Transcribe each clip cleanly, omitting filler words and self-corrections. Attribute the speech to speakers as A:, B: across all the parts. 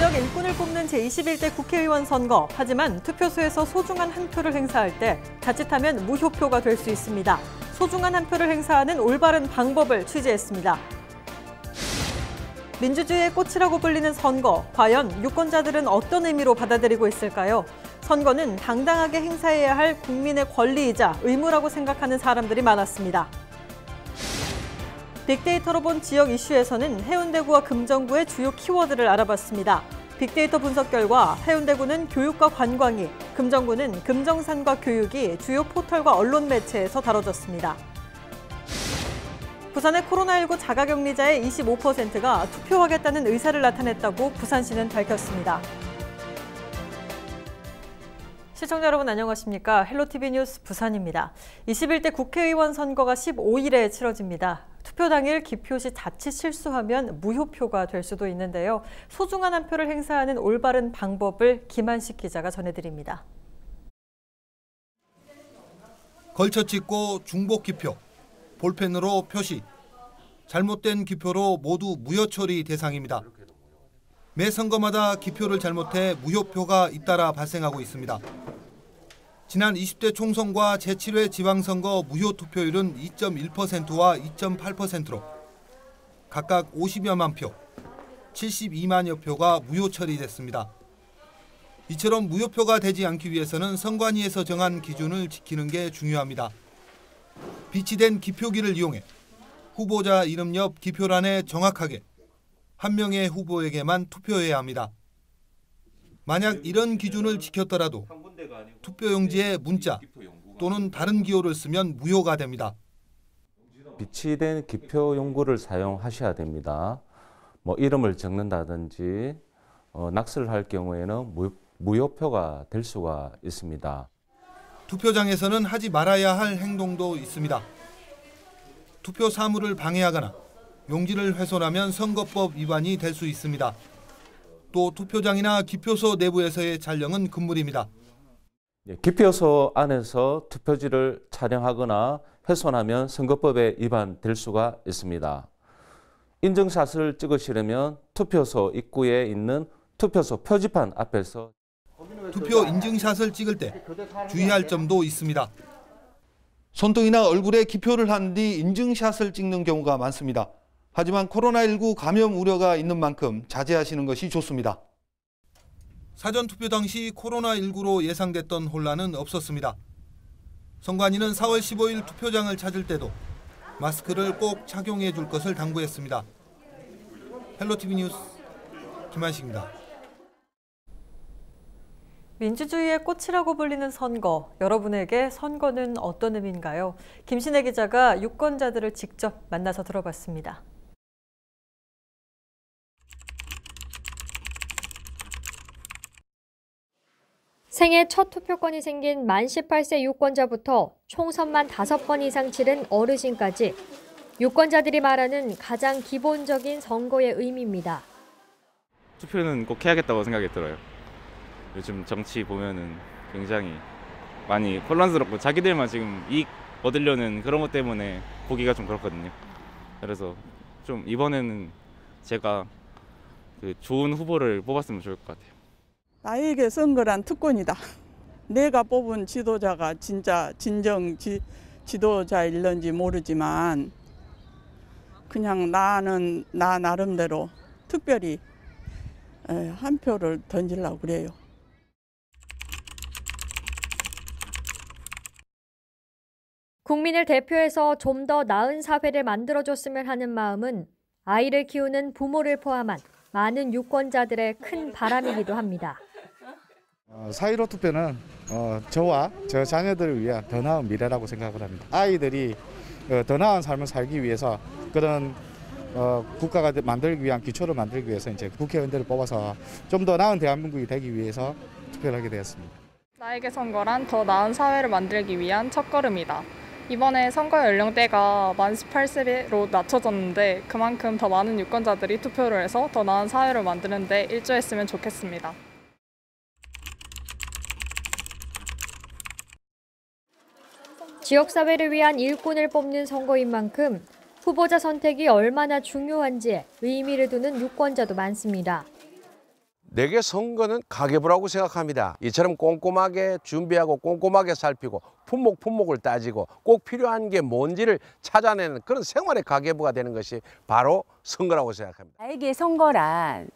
A: 지역 일꾼을 뽑는 제21대 국회의원 선거. 하지만 투표소에서 소중한 한 표를 행사할 때 자칫하면 무효표가 될 수 있습니다. 소중한 한 표를 행사하는 올바른 방법을 취재했습니다. 민주주의의 꽃이라고 불리는 선거. 과연 유권자들은 어떤 의미로 받아들이고 있을까요? 선거는 당당하게 행사해야 할 국민의 권리이자 의무라고 생각하는 사람들이 많았습니다. 빅데이터로 본 지역 이슈에서는 해운대구와 금정구의 주요 키워드를 알아봤습니다. 빅데이터 분석 결과 해운대구는 교육과 관광이, 금정구는 금정산과 교육이 주요 포털과 언론 매체에서 다뤄졌습니다. 부산의 코로나19 자가격리자의 25%가 투표하겠다는 의사를 나타냈다고 부산시는 밝혔습니다. 시청자 여러분 안녕하십니까? 헬로티비 뉴스 부산입니다. 21대 국회의원 선거가 15일에 치러집니다. 투표 당일 기표 시 자칫 실수하면 무효표가 될 수도 있는데요. 소중한 한 표를 행사하는 올바른 방법을 김한식 기자가 전해드립니다.
B: 걸쳐 찍고 중복 기표, 볼펜으로 표시, 잘못된 기표로 모두 무효 처리 대상입니다. 매 선거마다 기표를 잘못해 무효표가 잇따라 발생하고 있습니다. 지난 20대 총선과 제7회 지방선거 무효 투표율은 2.1%와 2.8%로 각각 50여만 표, 72만여 표가 무효 처리됐습니다. 이처럼 무효표가 되지 않기 위해서는 선관위에서 정한 기준을 지키는 게 중요합니다. 비치된 기표기를 이용해 후보자 이름 옆 기표란에 정확하게 한 명의 후보에게만 투표해야 합니다. 만약 이런 기준을 지켰더라도 투표용지에 문자 또는 다른 기호를 쓰면 무효가 됩니다.
C: 비치된 기표 용구를 사용하셔야 됩니다. 이름을 적는다든지 낙서를 할 경우에는 무효표가 될 수가 있습니다.
B: 투표장에서는 하지 말아야 할 행동도 있습니다. 투표 사무를 방해하거나 용지를 훼손하면 선거법 위반이 될 수 있습니다. 또 투표장이나 기표소 내부에서의 촬영은 금물입니다.
C: 기표소 안에서 투표지를 촬영하거나 훼손하면 선거법에 위반될 수가 있습니다. 인증샷을 찍으시려면 투표소 입구에 있는 투표소 표지판 앞에서
B: 투표 인증샷을 찍을 때 주의할 점도 있습니다. 손등이나 얼굴에 기표를 한 뒤 인증샷을 찍는 경우가 많습니다. 하지만 코로나19 감염 우려가 있는 만큼 자제하시는 것이 좋습니다. 사전투표 당시 코로나19로 예상됐던 혼란은 없었습니다. 선관위는 4월 15일 투표장을 찾을 때도 마스크를 꼭 착용해 줄 것을 당부했습니다. 헬로티비 뉴스 김한식입니다.
A: 민주주의의 꽃이라고 불리는 선거. 여러분에게 선거는 어떤 의미인가요? 김신혜 기자가 유권자들을 직접 만나서 들어봤습니다.
D: 생애 첫 투표권이 생긴 만 18세 유권자부터 총선만 5번 이상 치른 어르신까지 유권자들이 말하는 가장 기본적인 선거의 의미입니다.
E: 투표는 꼭 해야겠다고 생각이 들어요. 요즘 정치 보면은 굉장히 많이 혼란스럽고 자기들만 지금 이익 얻으려는 그런 것 때문에 보기가 좀 그렇거든요. 그래서 좀 이번에는 제가 좋은 후보를 뽑았으면 좋을 것 같아요.
F: 나에게 선거란 특권이다. 내가 뽑은 지도자가 진짜 진정 지도자일런지 모르지만 그냥 나는 나 나름대로 특별히 한 표를 던지려고 그래요.
D: 국민을 대표해서 좀 더 나은 사회를 만들어줬으면 하는 마음은 아이를 키우는 부모를 포함한 많은 유권자들의 큰 바람이기도 합니다.
G: 4.15 투표는 저와 저 자녀들을 위한 더 나은 미래라고 생각을 합니다. 아이들이 더 나은 삶을 살기 위해서 그런 국가가 만들기 위한 기초를 만들기 위해서 이제 국회의원들을 뽑아서 좀 더 나은 대한민국이 되기 위해서 투표를 하게 되었습니다.
H: 나에게 선거란 더 나은 사회를 만들기 위한 첫걸음이다. 이번에 선거 연령대가 만 18세로 낮춰졌는데 그만큼 더 많은 유권자들이 투표를 해서 더 나은 사회를 만드는 데 일조했으면 좋겠습니다.
D: 지역사회를 위한 일꾼을 뽑는 선거인 만큼 후보자 선택이 얼마나 중요한지에 의미를 두는 유권자도 많습니다.
I: 내게 선거는 가계부라고 생각합니다. 이처럼 꼼꼼하게 준비하고 꼼꼼하게 살피고 품목을 따지고 꼭 필요한 게 뭔지를 찾아내는 그런 생활의 가계부가 되는 것이 바로 선거라고 생각합니다.
J: 나에게 선거란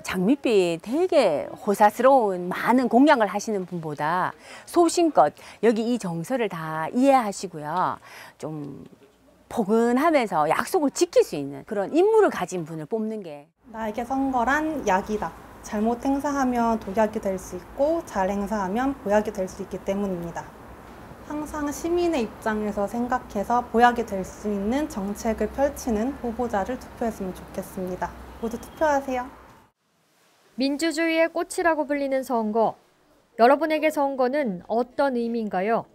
J: 장밋빛 되게 호사스러운 많은 공약을 하시는 분보다 소신껏 여기 이 정서를 다 이해하시고요. 좀 포근하면서 약속을 지킬 수 있는 그런 인물을 가진 분을 뽑는 게.
K: 나에게 선거란 약이다. 잘못 행사하면 독약이 될 수 있고 잘 행사하면 보약이 될 수 있기 때문입니다. 항상 시민의 입장에서 생각해서 보약이 될 수 있는 정책을 펼치는 후보자를 투표했으면 좋겠습니다. 모두 투표하세요.
D: 민주주의의 꽃이라고 불리는 선거. 여러분에게 선거는 어떤 의미인가요?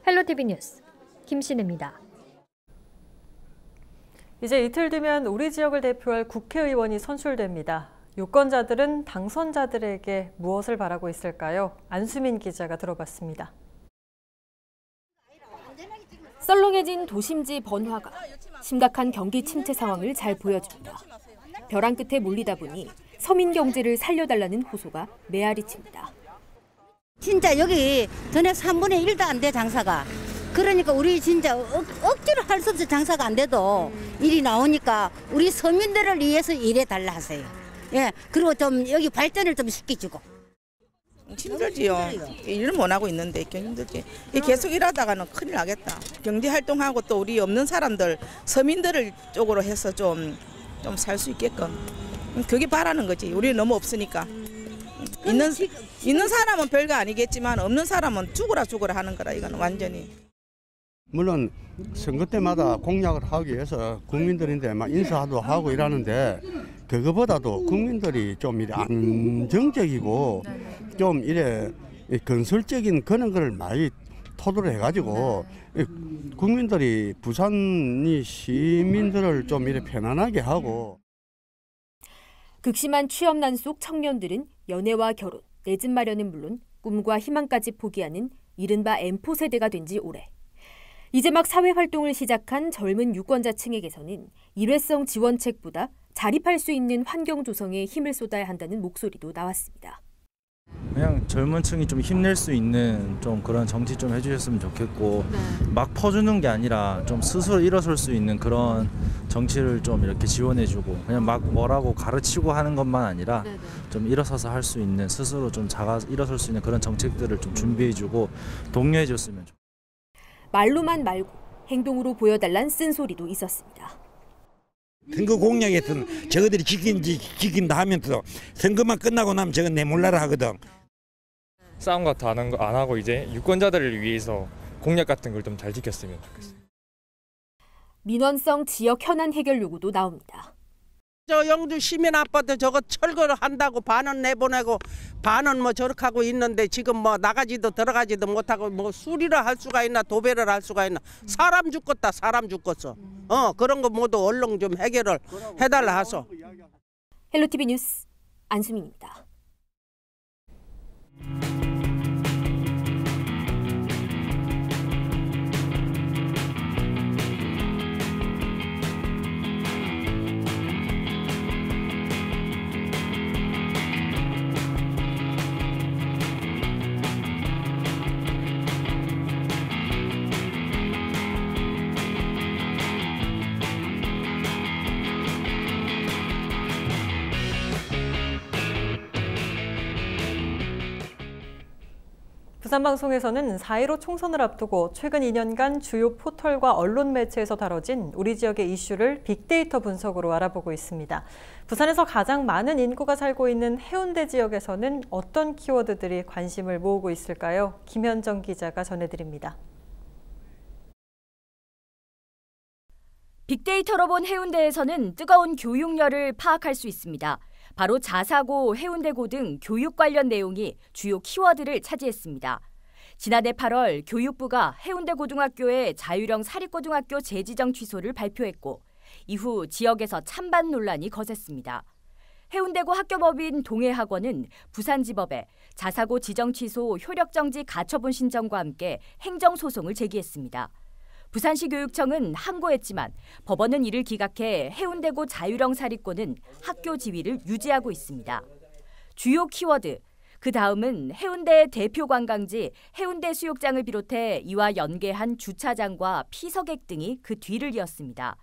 D: 헬로티비 뉴스 김신혜입니다.
A: 이제 이틀 뒤면 우리 지역을 대표할 국회의원이 선출됩니다. 유권자들은 당선자들에게 무엇을 바라고 있을까요? 안수민 기자가 들어봤습니다.
L: 썰렁해진 도심지 번화가, 심각한 경기 침체 상황을 잘 보여줍니다. 벼랑 끝에 몰리다 보니 서민 경제를 살려달라는 호소가 메아리 칩니다.
M: 진짜 여기 전에 3분의 1도 안 돼 장사가. 그러니까 우리 진짜 억지로 할 수 없이 장사가 안 돼도 일이 나오니까 우리 서민들을 위해서 일해달라 하세요. 예, 그리고 좀 여기 발전을 좀 시켜주고.
N: 힘들지요. 일을 못 하고 있는데 힘들지. 계속 일하다가는 큰일 나겠다. 경제 활동하고 또 우리 없는 사람들, 서민들을 쪽으로 해서 좀 살 수 있게끔. 그게 바라는 거지. 우리 너무 없으니까. 있는 사람은 별거 아니겠지만 없는 사람은 죽으라 하는 거라 이거는 완전히.
O: 물론 선거 때마다 공약을 하기 위해서 국민들인데 막 인사도 하고 이러는데 그거보다도 국민들이 좀 이래 안정적이고 좀 이래 건설적인 그런 걸 많이 토도를 해가지고 국민들이 부산이 시민들을 좀 이래 편안하게 하고.
L: 극심한 취업난 속 청년들은 연애와 결혼, 내 집 마련은 물론 꿈과 희망까지 포기하는 이른바 M4 세대가 된 지 오래. 이제 막 사회활동을 시작한 젊은 유권자층에게서는 일회성 지원책보다 자립할 수 있는 환경 조성에 힘을 쏟아야 한다는 목소리도 나왔습니다.
P: 그냥 젊은 층이 좀 힘낼 수 있는 좀 그런 정치 좀 해주셨으면 좋겠고 막 퍼주는 게 아니라 좀 스스로 일어설 수 있는 그런 정치를 좀 이렇게 지원해주고 그냥 막 뭐라고 가르치고 하는 것만 아니라 좀 일어서서 할 수 있는 스스로 좀 일어설 수 있는 그런 정책들을 좀 준비해주고 독려해줬으면 좋겠습니다.
L: 말로만 말고 행동으로 보여달란 쓴소리도 있었습니다.
Q: 선거 공약에서는 저거들이 지킨다 하면서 선거만 끝나고 나면 저건 내 몰라라 하거든.
R: 싸움 같은 안 하고 이제 유권자들을 위해서 공약 같은 걸 좀 잘 지켰으면 좋겠습니다.
L: 민원성 지역 현안 해결 요구도 나옵니다.
S: 저 영주 시민 아파트 저거 철거를 한다고 반은 내보내고 반은 뭐 저렇게 하고 있는데 지금 뭐 나가지도 들어가지도 못하고 뭐 수리를 할 수가 있나 도배를 할 수가 있나. 사람 죽겠다 사람 죽겠어. 그런 거 모두 얼른 좀 해결을 해달라 하소.
L: 헬로티비 뉴스 안수민입니다.
A: 부산방송에서는 4.15 총선을 앞두고 최근 2년간 주요 포털과 언론 매체에서 다뤄진 우리 지역의 이슈를 빅데이터 분석으로 알아보고 있습니다. 부산에서 가장 많은 인구가 살고 있는 해운대 지역에서는 어떤 키워드들이 관심을 모으고 있을까요? 김현정 기자가 전해드립니다.
T: 빅데이터로 본 해운대에서는 뜨거운 교육열을 파악할 수 있습니다. 바로 자사고, 해운대고 등 교육 관련 내용이 주요 키워드를 차지했습니다. 지난해 8월 교육부가 해운대고등학교의 자율형 사립고등학교 재지정 취소를 발표했고 이후 지역에서 찬반 논란이 거셌습니다. 해운대고 학교법인 동해학원은 부산지법에 자사고 지정 취소 효력정지 가처분 신청과 함께 행정소송을 제기했습니다. 부산시 교육청은 항고했지만 법원은 이를 기각해 해운대고 자율형 사립고는 학교 지위를 유지하고 있습니다. 주요 키워드, 그 다음은 해운대 대표 관광지 해운대 수욕장을 비롯해 이와 연계한 주차장과 피서객 등이 그 뒤를 이었습니다.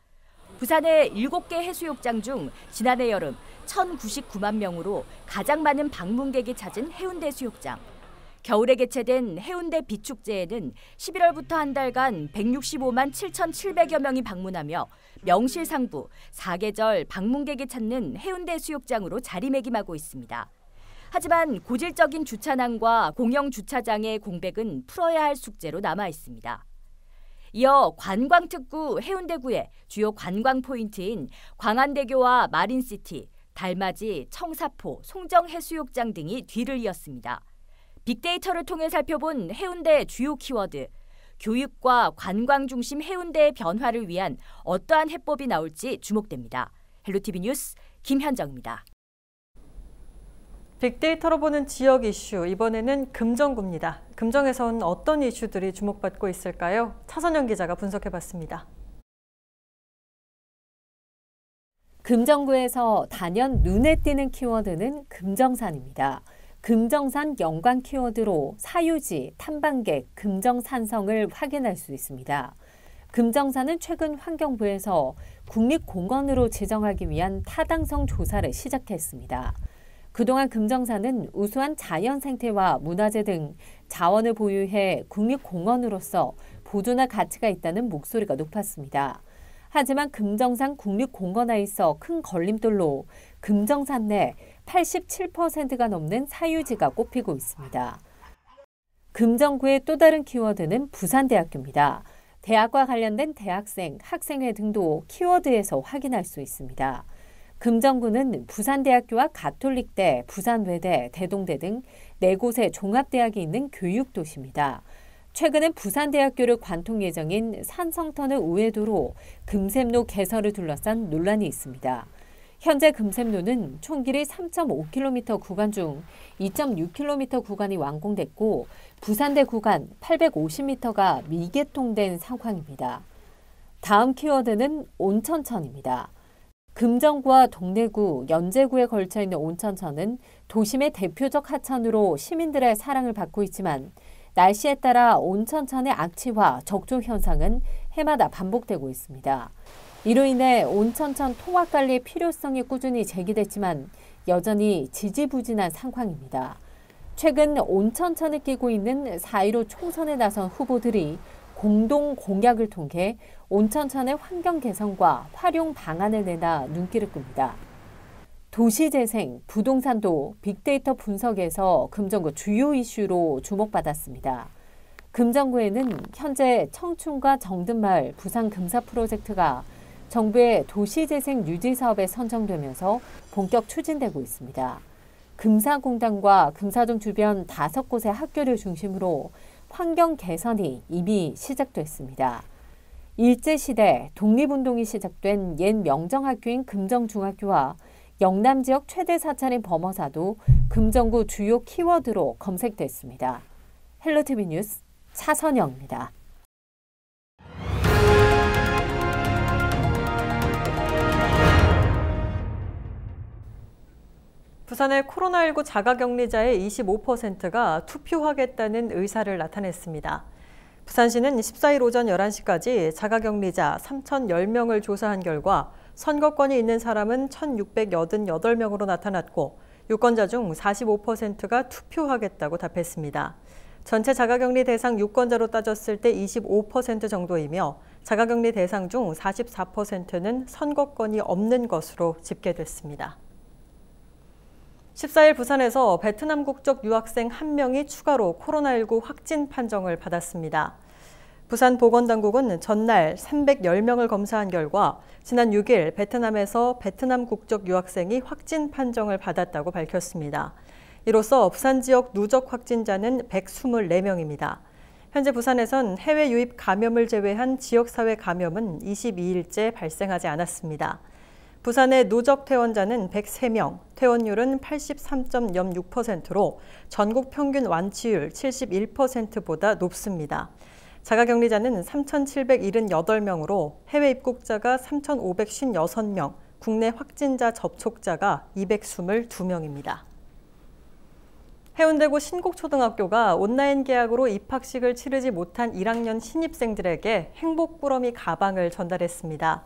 T: 부산의 7개 해수욕장 중 지난해 여름 1,099만 명으로 가장 많은 방문객이 찾은 해운대 수욕장. 겨울에 개최된 해운대 비축제에는 11월부터 한 달간 165만 7,700여 명이 방문하며 명실상부 4계절 방문객이 찾는 해운대 수욕장으로 자리매김하고 있습니다. 하지만 고질적인 주차난과 공영 주차장의 공백은 풀어야 할 숙제로 남아 있습니다. 이어 관광특구 해운대구의 주요 관광 포인트인 광안대교와 마린시티, 달맞이, 청사포, 송정해수욕장 등이 뒤를 이었습니다. 빅데이터를 통해 살펴본 해운대 주요 키워드, 교육과 관광 중심 해운대의 변화를 위한 어떠한 해법이 나올지 주목됩니다. 헬로티비 뉴스 김현정입니다.
A: 빅데이터로 보는 지역 이슈, 이번에는 금정구입니다. 금정에선 어떤 이슈들이 주목받고 있을까요? 차선영 기자가 분석해봤습니다.
U: 금정구에서 단연 눈에 띄는 키워드는 금정산입니다. 금정산 연관 키워드로 사유지, 탐방객, 금정산성을 확인할 수 있습니다. 금정산은 최근 환경부에서 국립공원으로 지정하기 위한 타당성 조사를 시작했습니다. 그동안 금정산은 우수한 자연 생태와 문화재 등 자원을 보유해 국립공원으로서 보존할 가치가 있다는 목소리가 높았습니다. 하지만 금정산 국립공원화에 있어 큰 걸림돌로 금정산 내 87%가 넘는 사유지가 꼽히고 있습니다. 금정구의 또 다른 키워드는 부산대학교입니다. 대학과 관련된 대학생, 학생회 등도 키워드에서 확인할 수 있습니다. 금정구는 부산대학교와 가톨릭대, 부산외대, 대동대 등 4곳의 종합대학이 있는 교육도시입니다. 최근엔 부산대학교를 관통 예정인 산성터널 우회도로 금샘로 개설을 둘러싼 논란이 있습니다. 현재 금샘로는 총 길이 3.5km 구간 중 2.6km 구간이 완공됐고 부산대 구간 850m가 미개통된 상황입니다. 다음 키워드는 온천천입니다. 금정구와 동래구, 연제구에 걸쳐 있는 온천천은 도심의 대표적 하천으로 시민들의 사랑을 받고 있지만 날씨에 따라 온천천의 악취와 적조 현상은 해마다 반복되고 있습니다. 이로 인해 온천천 통합 관리의 필요성이 꾸준히 제기됐지만 여전히 지지부진한 상황입니다. 최근 온천천을 끼고 있는 4.15 총선에 나선 후보들이 공동 공약을 통해 온천천의 환경 개선과 활용 방안을 내놔 눈길을 끕니다. 도시재생, 부동산도 빅데이터 분석에서 금정구 주요 이슈로 주목받았습니다. 금정구에는 현재 청춘과 정든마을 부산 금사 프로젝트가 정부의 도시재생 유지 사업에 선정되면서 본격 추진되고 있습니다. 금사공단과 금사동 주변 5곳의 학교를 중심으로 환경 개선이 이미 시작됐습니다. 일제시대 독립운동이 시작된 옛 명정학교인 금정중학교와 영남 지역 최대 사찰인 범어사도 금정구 주요 키워드로 검색됐습니다. 헬로티비 뉴스 차선영입니다.
A: 부산의 코로나19 자가격리자의 25%가 투표하겠다는 의사를 나타냈습니다. 부산시는 14일 오전 11시까지 자가격리자 3,010명을 조사한 결과 선거권이 있는 사람은 1,688명으로 나타났고 유권자 중 45%가 투표하겠다고 답했습니다. 전체 자가격리 대상 유권자로 따졌을 때 25% 정도이며 자가격리 대상 중 44%는 선거권이 없는 것으로 집계됐습니다. 14일 부산에서 베트남 국적 유학생 1명이 추가로 코로나19 확진 판정을 받았습니다. 부산 보건당국은 전날 310명을 검사한 결과 지난 6일 베트남에서 베트남 국적 유학생이 확진 판정을 받았다고 밝혔습니다. 이로써 부산 지역 누적 확진자는 124명입니다. 현재 부산에선 해외 유입 감염을 제외한 지역사회 감염은 22일째 발생하지 않았습니다. 부산의 누적 퇴원자는 103명, 퇴원율은 83.06%로 전국 평균 완치율 71%보다 높습니다. 자가격리자는 3,778명으로 해외 입국자가 3,556명, 국내 확진자 접촉자가 222명입니다. 해운대구 신곡초등학교가 온라인 계약으로 입학식을 치르지 못한 1학년 신입생들에게 행복꾸러미 가방을 전달했습니다.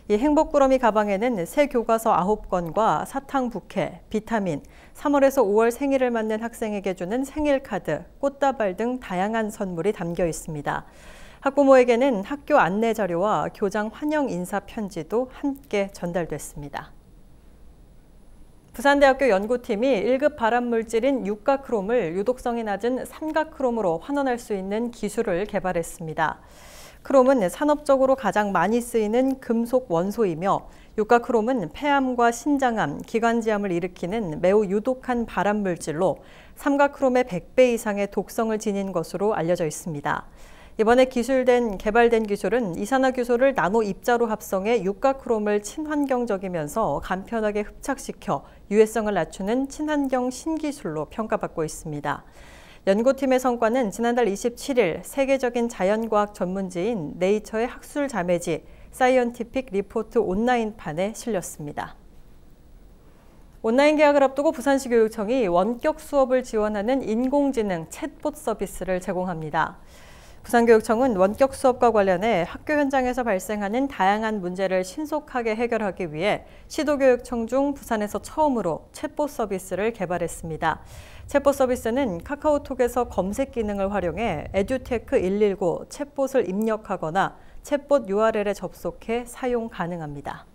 A: 이 행복꾸러미 가방에는 새 교과서 9권과 사탕 부케, 비타민, 3월에서 5월 생일을 맞는 학생에게 주는 생일카드, 꽃다발 등 다양한 선물이 담겨 있습니다. 학부모에게는 학교 안내 자료와 교장 환영 인사 편지도 함께 전달됐습니다. 부산대학교 연구팀이 1급 발암물질인 유가크롬을 유독성이 낮은 삼가크롬으로 환원할 수 있는 기술을 개발했습니다. 크롬은 산업적으로 가장 많이 쓰이는 금속 원소이며 유가크롬은 폐암과 신장암, 기관지암을 일으키는 매우 유독한 발암물질로 삼가크롬의 100배 이상의 독성을 지닌 것으로 알려져 있습니다. 이번에 개발된 기술은 이산화규소를 나노 입자로 합성해 유가크롬을 친환경적이면서 간편하게 흡착시켜 유해성을 낮추는 친환경 신기술로 평가받고 있습니다. 연구팀의 성과는 지난달 27일 세계적인 자연과학 전문지인 네이처의 학술 자매지 사이언티픽 리포트 온라인판에 실렸습니다. 온라인 개학을 앞두고 부산시 교육청이 원격 수업을 지원하는 인공지능 챗봇 서비스를 제공합니다. 부산교육청은 원격 수업과 관련해 학교 현장에서 발생하는 다양한 문제를 신속하게 해결하기 위해 시도교육청 중 부산에서 처음으로 챗봇 서비스를 개발했습니다. 챗봇 서비스는 카카오톡에서 검색 기능을 활용해 에듀테크 119 챗봇을 입력하거나 챗봇 URL에 접속해 사용 가능합니다.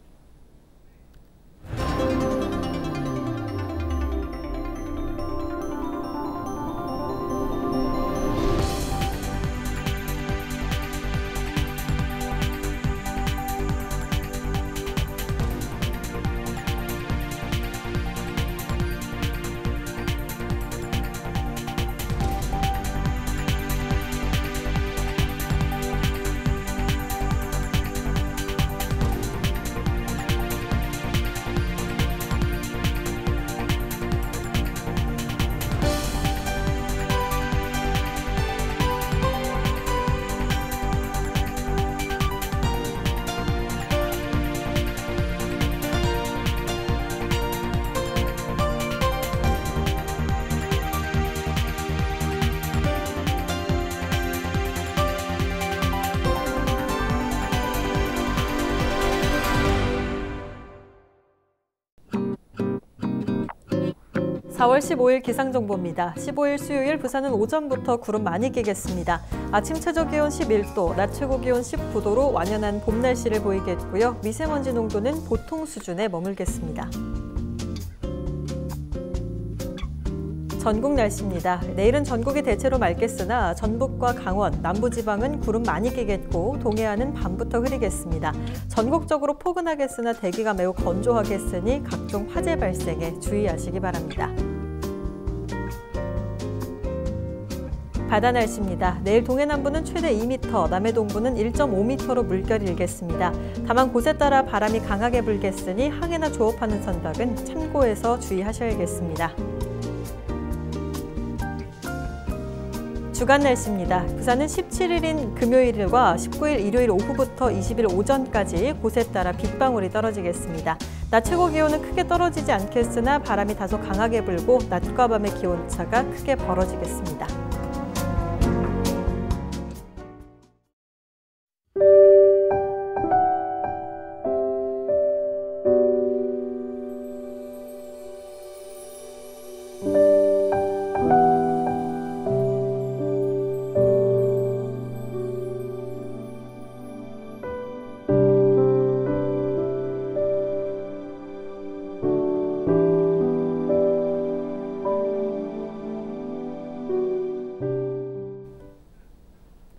A: (4월 15일) 기상정보입니다. 15일 수요일 부산은 오전부터 구름 많이 끼겠습니다. 아침 최저 기온 11도, 낮 최고 기온 19도로 완연한 봄 날씨를 보이겠고요. 미세먼지 농도는 보통 수준에 머물겠습니다. 전국 날씨입니다. 내일은 전국이 대체로 맑겠으나 전북과 강원, 남부지방은 구름 많이 끼겠고 동해안은 밤부터 흐리겠습니다. 전국적으로 포근하겠으나 대기가 매우 건조하겠으니 각종 화재 발생에 주의하시기 바랍니다. 바다 날씨입니다. 내일 동해 남부는 최대 2m, 남해 동부는 1.5m로 물결이 일겠습니다. 다만 곳에 따라 바람이 강하게 불겠으니 항해나 조업하는 선박은 참고해서 주의하셔야겠습니다. 주간 날씨입니다. 부산은 17일인 금요일과 19일 일요일 오후부터 20일 오전까지 곳에 따라 빗방울이 떨어지겠습니다. 낮 최고 기온은 크게 떨어지지 않겠으나 바람이 다소 강하게 불고 낮과 밤의 기온차가 크게 벌어지겠습니다.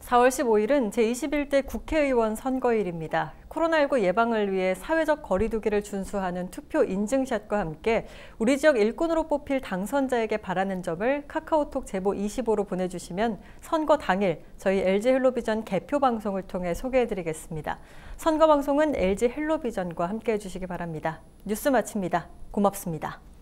A: (4월 15일은 제21대 국회의원 선거일입니다. 코로나19 예방을 위해 사회적 거리 두기를 준수하는 투표 인증샷과 함께 우리 지역 일꾼으로 뽑힐 당선자에게 바라는 점을 카카오톡 제보 25로 보내주시면 선거 당일 저희 LG 헬로비전 개표 방송을 통해 소개해드리겠습니다. 선거 방송은 LG 헬로비전과 함께해 주시기 바랍니다. 뉴스 마칩니다. 고맙습니다.